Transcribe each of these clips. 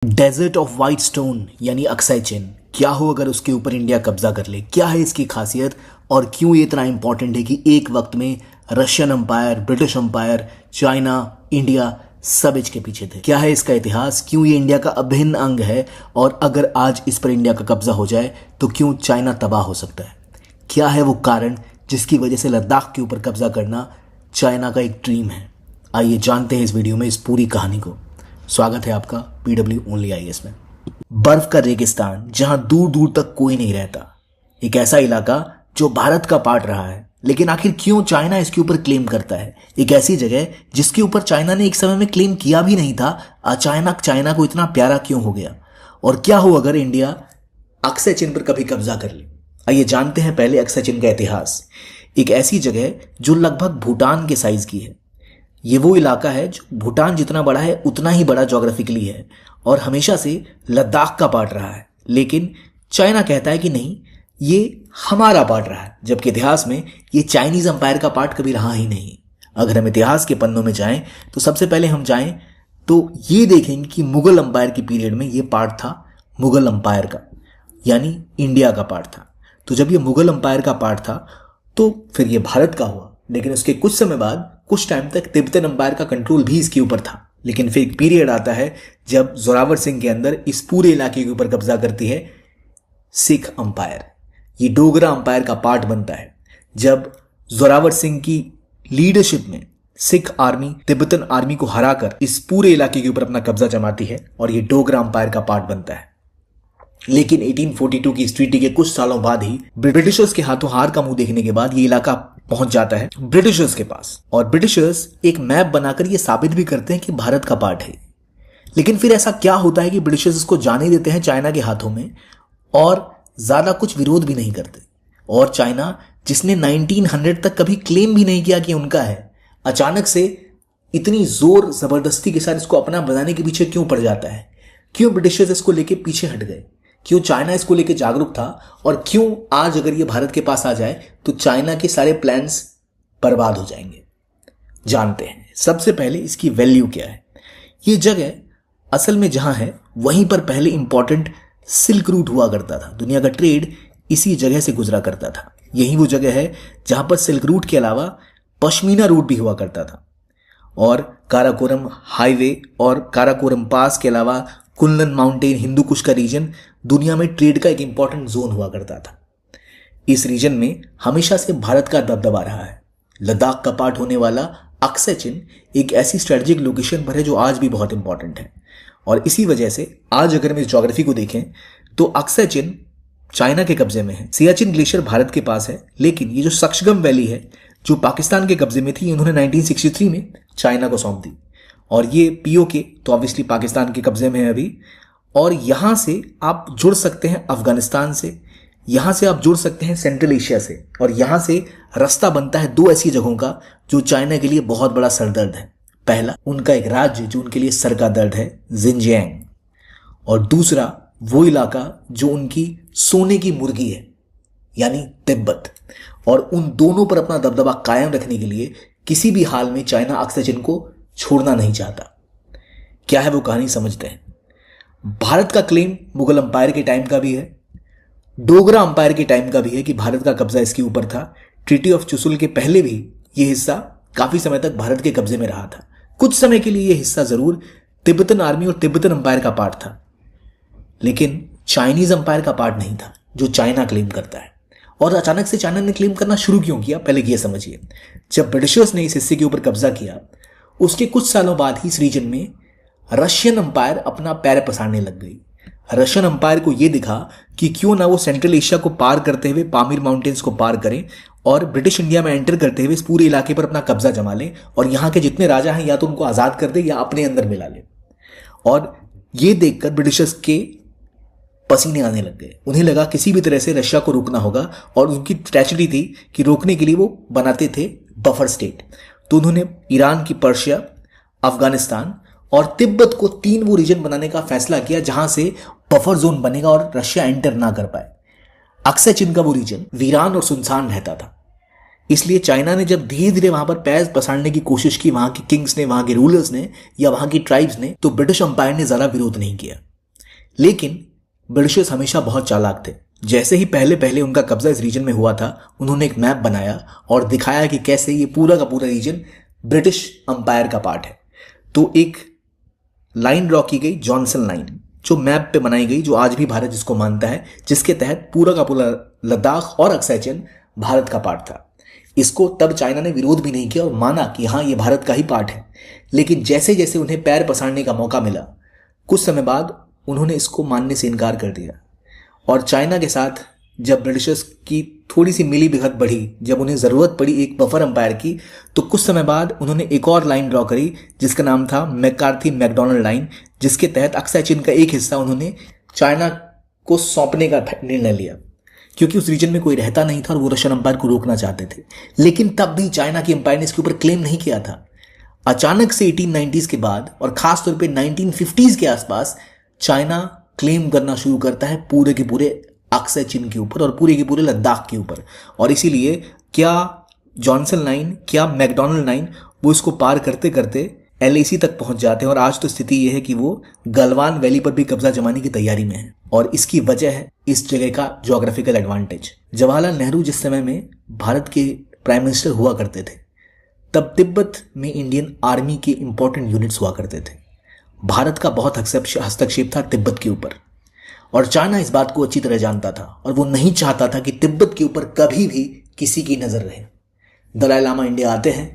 Desert of white stone यानी Aksai चिन, क्या हो अगर उसके ऊपर इंडिया कब्जा कर ले? क्या है इसकी खासियत और क्यों ये इतना इंपॉर्टेंट है कि एक वक्त में Russian umpire, British umpire, China, India सब इसके पीछे थे? क्या है इसका इतिहास? क्यों ये इंडिया का अभिन्न अंग है? और अगर आज इस पर इंडिया का कब्जा हो जाए तो क्यों चाइना तबाह हो सकता है? क्या है वो कारण जिसकी वजह से लद्दाख के ऊपर कब्जा करना चाइना का एक ड्रीम है? आइए जानते हैं इस वीडियो में इस पूरी कहानी को। स्वागत है आपका PW ओनली IAS में। बर्फ का रेगिस्तान जहां दूर दूर तक कोई नहीं रहता, एक ऐसा इलाका जो भारत का पार्ट रहा है, लेकिन आखिर क्यों चाइना इसके ऊपर क्लेम करता है? एक ऐसी जगह जिसके ऊपर चाइना ने एक समय में क्लेम किया भी नहीं था, अचानक चाइना को इतना प्यारा क्यों हो गया? और क्या हो अगर इंडिया अक्साई चिन पर कभी कब्जा कर ले? आइए जानते हैं पहले अक्साई चिन का इतिहास। एक ऐसी जगह जो लगभग भूटान के साइज की है। ये वो इलाका है जो भूटान जितना बड़ा है उतना ही बड़ा ज्योग्राफिकली है और हमेशा से लद्दाख का पार्ट रहा है, लेकिन चाइना कहता है कि नहीं, ये हमारा पार्ट रहा है, जबकि इतिहास में ये चाइनीज अंपायर का पार्ट कभी रहा ही नहीं। अगर हम इतिहास के पन्नों में जाएं तो सबसे पहले हम जाएं तो ये देखेंगे कि मुगल अंपायर की पीरियड में ये पार्ट था मुगल अंपायर का, यानी इंडिया का पार्ट था। तो जब ये मुगल अंपायर का पार्ट था तो फिर ये भारत का हुआ, लेकिन उसके कुछ समय बाद कुछ टाइम तक तिब्बतन अंपायर का कंट्रोल भी इसके ऊपर था। लेकिन फिर एक पीरियड आता है जब जोरावर सिंह के अंदर इस पूरे इलाके के ऊपर कब्जा करती है सिख अंपायर। ये डोगरा अंपायर का पार्ट बनता है जब जोरावर सिंह की लीडरशिप में सिख आर्मी तिब्बतन आर्मी को हराकर इस पूरे इलाके के ऊपर अपना कब्जा जमाती है और ये डोगरा अंपायर का पार्ट बनता है। लेकिन 1842 की इस ट्रीटी के कुछ सालों बाद ही ब्रिटिशर्स के हाथों हार का मुंह देखने के बाद ये इलाका पहुंच जाता है ब्रिटिशर्स के पास, और ब्रिटिशर्स एक मैप बनाकर ये साबित भी करते हैं कि भारत का पार्ट है। लेकिन फिर ऐसा क्या होता है कि ब्रिटिशर्स इसको जाने देते हैं चाइना के हाथों में और ज्यादा कुछ विरोध भी नहीं करते। और चाइना, जिसने 1900 तक कभी क्लेम भी नहीं किया कि उनका है, अचानक से इतनी जोर जबरदस्ती के साथ इसको अपना बनाने के पीछे क्यों पड़ जाता है? क्यों ब्रिटिशर्स इसको लेके पीछे हट गए? क्यों चाइना इसको लेके जागरूक था? और क्यों आज अगर ये भारत के पास आ जाए तो चाइना के सारे प्लान्स बर्बाद हो जाएंगे? जानते हैं। सबसे पहले इसकी वैल्यू क्या है। ये जगह असल में जहां है वहीं पर पहले इंपॉर्टेंट सिल्क रूट हुआ करता था। दुनिया का ट्रेड इसी जगह से गुजरा करता था। यही वो जगह है जहां पर सिल्क रूट के अलावा पश्मीना रूट भी हुआ करता था, और काराकोरम हाईवे और काराकोरम पास के अलावा कुनलन माउंटेन, हिंदू कुश का रीजन दुनिया में ट्रेड का एक इंपॉर्टेंट जोन हुआ करता था। इस रीजन में हमेशा से भारत का दबदबा रहा है। लद्दाख का पार्ट होने वाला अक्साई चिन एक ऐसी स्ट्रेटेजिक लोकेशन पर है जो आज भी बहुत इंपॉर्टेंट है। और इसी वजह से आज अगर हम इस ज्योग्राफी को देखें तो अक्साई चिन चाइना के कब्जे में है। सियाचिन ग्लेशियर भारत के पास है, लेकिन ये जो सक्शगम वैली है जो पाकिस्तान के कब्जे में थी, उन्होंने 1963 में चाइना को सौंप दी। और ये POK तो ऑब्वियसली पाकिस्तान के कब्जे में है अभी। और यहां से आप जुड़ सकते हैं अफगानिस्तान से, यहां से आप जुड़ सकते हैं सेंट्रल एशिया से, और यहां से रास्ता बनता है दो ऐसी जगहों का जो चाइना के लिए बहुत बड़ा सरदर्द है। पहला, उनका एक राज्य जो उनके लिए सर का दर्द है, जिनजियांग, और दूसरा वो इलाका जो उनकी सोने की मुर्गी है, यानी तिब्बत। और उन दोनों पर अपना दबदबा कायम रखने के लिए किसी भी हाल में चाइना अक्साई चिन को छोड़ना नहीं चाहता। क्या है वो कहानी, समझते हैं। भारत का क्लेम मुगल अंपायर के टाइम का भी है, डोगरा अंपायर के टाइम का भी है कि भारत का कब्जा इसके ऊपर था। ट्रीटी ऑफ चुसुल के पहले भी यह हिस्सा काफी समय तक भारत के कब्जे में रहा था। कुछ समय के लिए यह हिस्सा जरूर तिब्बतन आर्मी और तिब्बतन अंपायर का पार्ट था, लेकिन चाइनीज अंपायर का पार्ट नहीं था जो चाइना क्लेम करता है। और अचानक से चाइना ने क्लेम करना शुरू क्यों किया, पहले ये समझिए। जब ब्रिटिशर्स ने इस हिस्से के ऊपर कब्जा किया, उसके कुछ सालों बाद ही इस रीजन में रशियन अंपायर अपना पैर पसारने लग गई। रशियन अंपायर को यह दिखा कि क्यों ना वो सेंट्रल एशिया को पार करते हुए पामीर माउंटेन्स को पार करें और ब्रिटिश इंडिया में एंटर करते हुए इस पूरे इलाके पर अपना कब्जा जमा लें, और यहाँ के जितने राजा हैं या तो उनको आजाद कर दे या अपने अंदर मिला ले। और ये देखकर ब्रिटिशर्स के पसीने आने लग गए। उन्हें लगा किसी भी तरह से रशिया को रोकना होगा, और उनकी स्ट्रैटेजी थी कि रोकने के लिए वो बनाते थे बफर स्टेट। तो उन्होंने ईरान की पर्शिया, अफगानिस्तान और तिब्बत को 3 वो रीजन बनाने का फैसला किया जहां से बफर जोन बनेगा और रशिया एंटर ना कर पाए। अक्साई चिन का वो रीजन वीरान और सुनसान रहता था। इसलिए चाइना ने जब धीरे धीरे वहां पर पैर पसारने की कोशिश की, वहां के किंग्स ने, वहां के रूलर्स ने या वहां की ट्राइब्स ने, तो ब्रिटिश अंपायर ने ज्यादा विरोध नहीं किया। लेकिन ब्रिटिशर्स हमेशा बहुत चालाक थे। जैसे ही पहले पहले उनका कब्जा इस रीजन में हुआ था, उन्होंने एक मैप बनाया और दिखाया कि कैसे ये पूरा का पूरा रीजन ब्रिटिश अंपायर का पार्ट है। तो एक लाइन ड्रॉ की गई, जॉनसन लाइन, जो मैप पे बनाई गई, जो आज भी भारत जिसको मानता है, जिसके तहत पूरा का पूरा लद्दाख और अक्साई चिन भारत का पार्ट था। इसको तब चाइना ने विरोध भी नहीं किया और माना कि हाँ ये भारत का ही पार्ट है। लेकिन जैसे जैसे उन्हें पैर पसारने का मौका मिला, कुछ समय बाद उन्होंने इसको मानने से इनकार कर दिया। और चाइना के साथ जब ब्रिटिशर्स की थोड़ी सी मिली भिगत बढ़ी, जब उन्हें ज़रूरत पड़ी एक बफर अंपायर की, तो कुछ समय बाद उन्होंने एक और लाइन ड्रॉ करी जिसका नाम था मैकार्थी मैकडोनल्ड लाइन, जिसके तहत अक्साई चिन का एक हिस्सा उन्होंने चाइना को सौंपने का निर्णय लिया, क्योंकि उस रीजन में कोई रहता नहीं था और वो रशियन अंपायर को रोकना चाहते थे। लेकिन तब भी चाइना की अंपायर ने इसके ऊपर क्लेम नहीं किया था। अचानक से 1890s के बाद और खासतौर पे 1950s के आसपास चाइना क्लेम करना शुरू करता है पूरे के पूरे अक्साई चिन के ऊपर और पूरे के पूरे लद्दाख के ऊपर। और इसीलिए क्या जॉनसन लाइन, क्या मैकडोनल्ड लाइन, वो इसको पार करते करते LAC तक पहुंच जाते हैं। और आज तो स्थिति यह है कि वो गलवान वैली पर भी कब्जा जमाने की तैयारी में है। और इसकी वजह है इस जगह का ज्योग्राफिकल एडवांटेज। जवाहरलाल नेहरू जिस समय में भारत के प्राइम मिनिस्टर हुआ करते थे, तब तिब्बत में इंडियन आर्मी के इंपॉर्टेंट यूनिट्स हुआ करते थे। भारत का बहुत हस्तक्षेप था तिब्बत के ऊपर और चाइना इस बात को अच्छी तरह जानता था और वो नहीं चाहता था कि तिब्बत के ऊपर कभी भी किसी की नजर रहे। दलाई लामा इंडिया आते हैं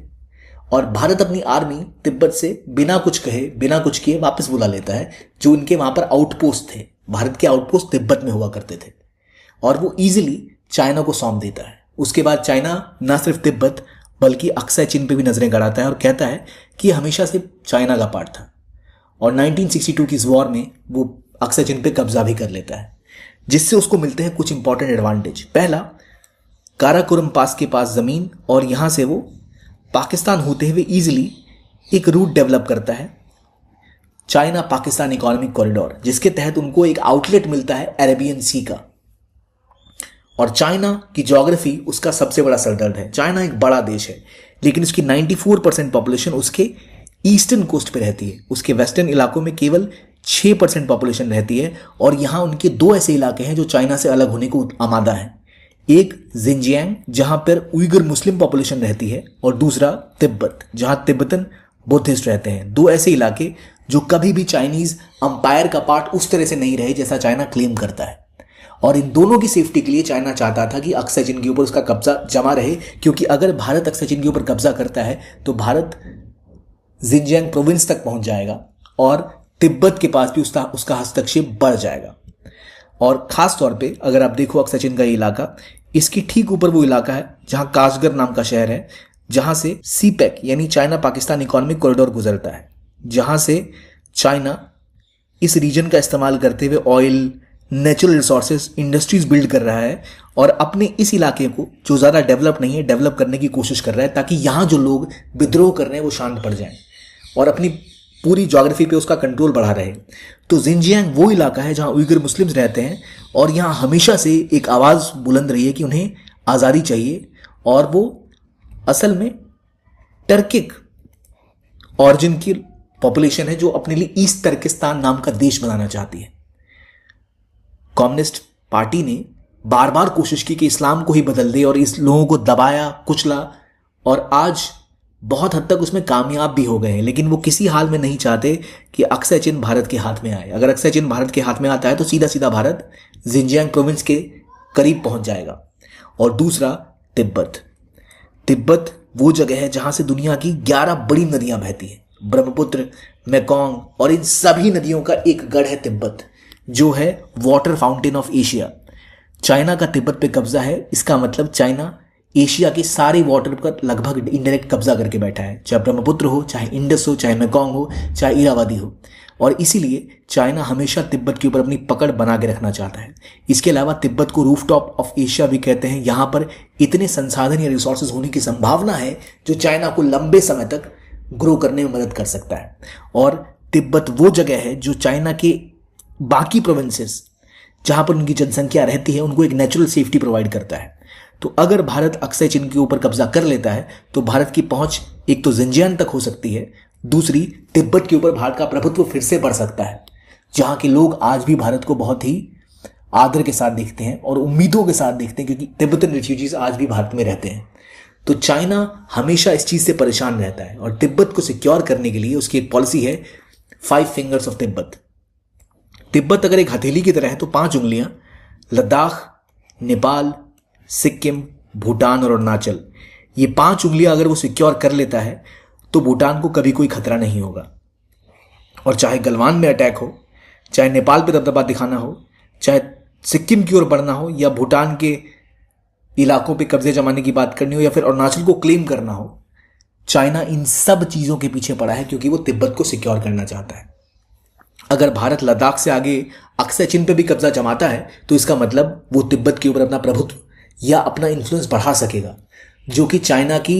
और भारत अपनी आर्मी तिब्बत से बिना कुछ कहे, बिना कुछ किए वापस बुला लेता है। जो उनके वहां पर आउटपोस्ट थे, भारत के आउटपोस्ट तिब्बत में हुआ करते थे, और वो इजीली चाइना को सौंप देता है। उसके बाद चाइना न सिर्फ तिब्बत बल्कि अक्साई चिन पे भी नजरें गड़ाता है और कहता है कि हमेशा से चाइना का पार्ट था। और 1962 की इस वॉर में वो अक्साई चिन पे कब्जा भी कर लेता है, जिससे उसको मिलते हैं कुछ इंपॉर्टेंट एडवांटेज। पहला, काराकोरम पास के पास जमीन, और यहां से वो पाकिस्तान होते हुए इजीली एक रूट डेवलप करता है, चाइना पाकिस्तान इकोनॉमिक कॉरिडोर, जिसके तहत उनको एक आउटलेट मिलता है अरेबियन सी का। और चाइना की ज्योग्राफी उसका सबसे बड़ा सरदर्द है। चाइना एक बड़ा देश है, लेकिन उसकी 94% पॉपुलेशन उसके ईस्टर्न कोस्ट पे रहती है। उसके वेस्टर्न इलाकों में केवल 6% पॉपुलेशन रहती है। और यहाँ उनके दो ऐसे इलाके हैं जो चाइना से अलग होने को आमादा हैं। एक जिनजियांग, जहां पर उइगर मुस्लिम पॉपुलेशन रहती है, और दूसरा तिब्बत, जहां तिब्बतन बुद्धिस्ट रहते हैं। दो ऐसे इलाके जो कभी भी चाइनीज अंपायर का पार्ट उस तरह से नहीं रहे जैसा चाइना क्लेम करता है। और इन दोनों की सेफ्टी के लिए चाइना चाहता था कि अक्साई चिन के ऊपर उसका कब्जा जमा रहे, क्योंकि अगर भारत अक्साई चिन के ऊपर कब्जा करता है तो भारत जिनजियांग प्रोविंस तक पहुंच जाएगा और तिब्बत के पास भी उसका हस्तक्षेप बढ़ जाएगा। और खास तौर पे अगर आप देखो अक्साई चिन का ये इलाका, इसके ठीक ऊपर वो इलाका है जहां काशगर नाम का शहर है, जहां से सीपैक यानी चाइना पाकिस्तान इकोनॉमिक कॉरिडोर गुजरता है, जहां से चाइना इस रीजन का इस्तेमाल करते हुए oil, natural resources, industries build कर रहा है और अपने इस इलाके को जो ज़्यादा डेवलप नहीं है डेवलप करने की कोशिश कर रहा है, ताकि यहाँ जो लोग विद्रोह कर रहे हैं वो शांत पड़ जाएं और अपनी पूरी ज्योग्राफी पे उसका कंट्रोल बढ़ा रहे। तो जिनजियांग वो इलाका है जहाँ उइगर मुस्लिम्स रहते हैं और यहाँ हमेशा से एक आवाज़ बुलंद रही है कि उन्हें आज़ादी चाहिए, और वो असल में टर्किक ऑरिजिन की पॉपुलेशन है जो अपने लिए ईस्ट तुर्किस्तान नाम का देश बनाना चाहती है। कम्युनिस्ट पार्टी ने बार बार कोशिश की कि इस्लाम को ही बदल दे और इस लोगों को दबाया, कुचला, और आज बहुत हद तक उसमें कामयाब भी हो गए हैं। लेकिन वो किसी हाल में नहीं चाहते कि अक्साई चिन भारत के हाथ में आए। अगर अक्साई चिन भारत के हाथ में आता है तो सीधा सीधा भारत जिनजियांग प्रोविंस के करीब पहुंच जाएगा। और दूसरा, तिब्बत वो जगह है जहां से दुनिया की 11 बड़ी नदियां बहती हैं, ब्रह्मपुत्र, मेकोंग, और इन सभी नदियों का एक गढ़ है तिब्बत, जो है water fountain of Asia. China का तिब्बत पे कब्जा है, इसका मतलब चाइना एशिया के सारे वाटर पर लगभग इनडायरेक्ट कब्जा करके बैठा है, चाहे ब्रह्मपुत्र हो, चाहे इंडस हो, चाहे मेकोंग हो, चाहे इरावदी हो। और इसीलिए चाइना हमेशा तिब्बत के ऊपर अपनी पकड़ बना के रखना चाहता है। इसके अलावा तिब्बत को रूफटॉप ऑफ एशिया भी कहते हैं। यहाँ पर इतने संसाधन या रिसोर्सेज होने की संभावना है जो चाइना को लंबे समय तक ग्रो करने में मदद कर सकता है। और तिब्बत वो जगह है जो चाइना के बाकी प्रोविंसेस जहाँ पर उनकी जनसंख्या रहती है उनको एक नेचुरल सेफ्टी प्रोवाइड करता है। तो अगर भारत अक्साई चिन के ऊपर कब्जा कर लेता है तो भारत की पहुंच एक तो जिनजियांग तक हो सकती है, दूसरी तिब्बत के ऊपर भारत का प्रभुत्व फिर से बढ़ सकता है। जहां के लोग आज भी भारत को बहुत ही आदर के साथ देखते हैं और उम्मीदों के साथ देखते हैं, क्योंकि तिब्बतन रिफ्यूजीज आज भी भारत में रहते हैं। तो चाइना हमेशा इस चीज से परेशान रहता है और तिब्बत को सिक्योर करने के लिए उसकी एक पॉलिसी है 5 फिंगर्स ऑफ तिब्बत। तिब्बत अगर एक हथेली की तरह है तो 5 उंगलियां लद्दाख, नेपाल, सिक्किम, भूटान और अरुणाचल, ये 5 उंगलियां अगर वो सिक्योर कर लेता है तो भूटान को कभी कोई खतरा नहीं होगा। और चाहे गलवान में अटैक हो, चाहे नेपाल पे दबदबा दिखाना हो, चाहे सिक्किम की ओर बढ़ना हो, या भूटान के इलाकों पे कब्जे जमाने की बात करनी हो, या फिर अरुणाचल को क्लेम करना हो, चाइना इन सब चीजों के पीछे पड़ा है क्योंकि वो तिब्बत को सिक्योर करना चाहता है। अगर भारत लद्दाख से आगे अक्सय चिन पे भी कब्जा जमाता है तो इसका मतलब वो तिब्बत के ऊपर अपना प्रभुत्व या अपना इन्फ्लुएंस बढ़ा सकेगा, जो कि चाइना की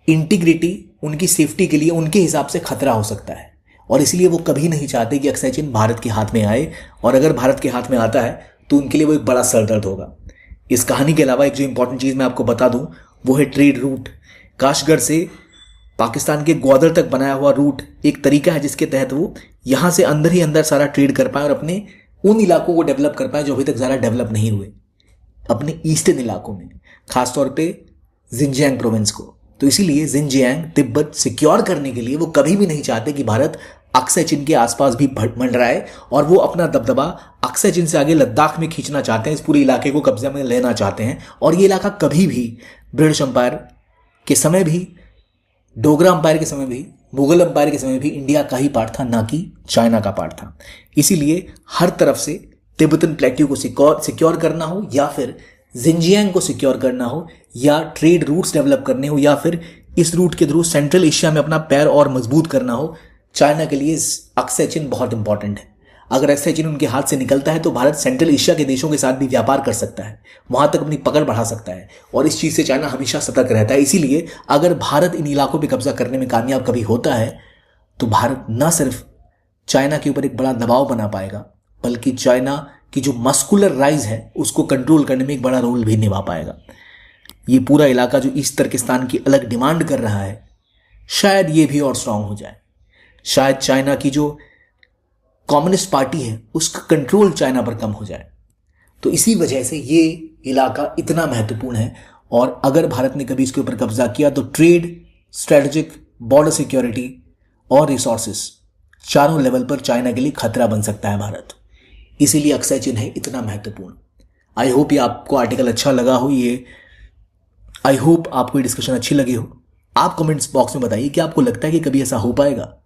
इंटीग्रिटी, उनकी सेफ्टी के लिए उनके हिसाब से खतरा हो सकता है। और इसलिए वो कभी नहीं चाहते कि अक्सय चिन भारत के हाथ में आए, और अगर भारत के हाथ में आता है तो उनके लिए वो एक बड़ा सरदर्द होगा। इस कहानी के अलावा एक जो इंपॉर्टेंट चीज मैं आपको बता दूं वो है ट्रेड रूट। काशगढ़ से पाकिस्तान के ग्वादर तक बनाया हुआ रूट एक तरीका है जिसके तहत वो यहां से अंदर ही अंदर सारा ट्रेड कर पाए और अपने उन इलाकों को डेवलप कर पाए जो अभी तक ज़्यादा डेवलप नहीं हुए, अपने ईस्टर्न इलाकों में, खासतौर पे जिनजियांग प्रोविंस को। तो इसीलिए जिनजियांग तिब्बत सिक्योर करने के लिए वो कभी भी नहीं चाहते कि भारत अक्सय चिन के आसपास भी मंडराए, और वो अपना दबदबा अक्सय चिन से आगे लद्दाख में खींचना चाहते हैं, इस पूरे इलाके को कब्जे में लेना चाहते हैं। और ये इलाका कभी भी ब्रिटिश अंपायर के समय भी, डोगरा अंपायर के समय भी, मुगल अंपायर के समय भी इंडिया का ही पार्ट था, ना कि चाइना का पार्ट था। इसीलिए हर तरफ से तिब्बतन प्लेट्यू को सिक्योर करना हो, या फिर जिनजियांग को सिक्योर करना हो, या ट्रेड रूट्स डेवलप करने हो, या फिर इस रूट के थ्रू सेंट्रल एशिया में अपना पैर और मजबूत करना हो, चाइना के लिए अक्सय चिन बहुत इंपॉर्टेंट है। अगर अक्सय चिन उनके हाथ से निकलता है तो भारत सेंट्रल एशिया के देशों के साथ भी व्यापार कर सकता है, वहां तक अपनी पकड़ बढ़ा सकता है, और इस चीज से चाइना हमेशा सतर्क रहता है। इसीलिए अगर भारत इन इलाकों पर कब्जा करने में कामयाब कभी होता है तो भारत न सिर्फ चाइना के ऊपर एक बड़ा दबाव बना पाएगा, बल्कि चाइना की जो मस्कुलर राइज है उसको कंट्रोल करने में एक बड़ा रोल भी निभा पाएगा। ये पूरा इलाका जो ईस्ट तुर्किस्तान की अलग डिमांड कर रहा है, शायद ये भी और स्ट्रांग हो जाए। शायद चाइना की जो कम्युनिस्ट पार्टी है उसका कंट्रोल चाइना पर कम हो जाए। तो इसी वजह से ये इलाका इतना महत्वपूर्ण है, और अगर भारत ने कभी इसके ऊपर कब्जा किया तो ट्रेड, स्ट्रेटेजिक, बॉर्डर सिक्योरिटी और रिसोर्सेस, चारों लेवल पर चाइना के लिए खतरा बन सकता है भारत। इसीलिए अक्सय चिन है इतना महत्वपूर्ण। आई होप ये आपको आर्टिकल अच्छा लगा हो, आई होप आपको ये डिस्कशन अच्छी लगी हो। आप कमेंट्स बॉक्स में बताइए कि आपको लगता है कि कभी ऐसा हो पाएगा।